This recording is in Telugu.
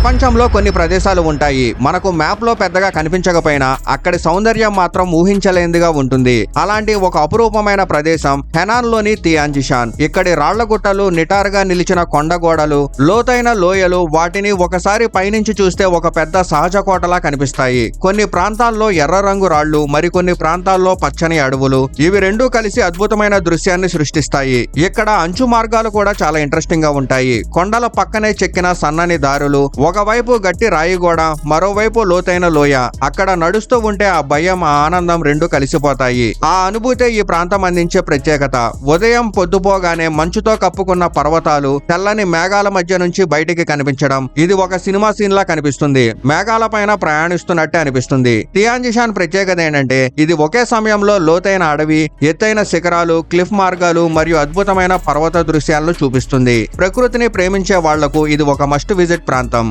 ప్రపంచంలో కొన్ని ప్రదేశాలు ఉంటాయి, మనకు మ్యాప్ లో పెద్దగా కనిపించకపోయినా అక్కడి సౌందర్యం మాత్రం ఊహించలేనిదిగా ఉంటుంది. అలాంటి ఒక అపురూపమైన ప్రదేశం హెనాన్ లోని తియాంజిషాన్. ఇక్కడి రాళ్లగుట్టలు, నిటారుగా నిలిచిన కొండగోడలు, లోతైన లోయలు వాటిని ఒకసారి పైనుంచి చూస్తే ఒక పెద్ద సహజ కోటలా కనిపిస్తాయి. కొన్ని ప్రాంతాల్లో ఎర్ర రంగు రాళ్లు, మరికొన్ని ప్రాంతాల్లో పచ్చని అడవులు, ఇవి రెండూ కలిసి అద్భుతమైన దృశ్యాన్ని సృష్టిస్తాయి. ఇక్కడ అంచు మార్గాలు కూడా చాలా ఇంట్రెస్టింగ్ గా ఉంటాయి. కొండల పక్కనే చెక్కిన సన్నని దారులు, ఒకవైపు గట్టి రాయిగోడ, మరోవైపు లోతైన లోయ. అక్కడ నడుస్తూ ఉంటే ఆ భయం, ఆ ఆనందం రెండు కలిసిపోతాయి. ఆ అనుభూతే ఈ ప్రాంతం అందించే ప్రత్యేకత. ఉదయం పొద్దుపోగానే మంచుతో కప్పుకున్న పర్వతాలు తెల్లని మేఘాల మధ్య నుంచి బయటికి కనిపించడం, ఇది ఒక సినిమా సీన్ లా కనిపిస్తుంది. మేఘాల పైన ప్రయాణిస్తున్నట్టే అనిపిస్తుంది. తియాంజిషాన్ ప్రత్యేకత ఏంటంటే ఇది ఒకే సమయంలో లోతైన అడవి, ఎత్తైన శిఖరాలు, క్లిఫ్ మార్గాలు మరియు అద్భుతమైన పర్వత దృశ్యాలను చూపిస్తుంది. ప్రకృతిని ప్రేమించే వాళ్లకు ఇది ఒక మస్ట్ విజిట్ ప్రాంతం.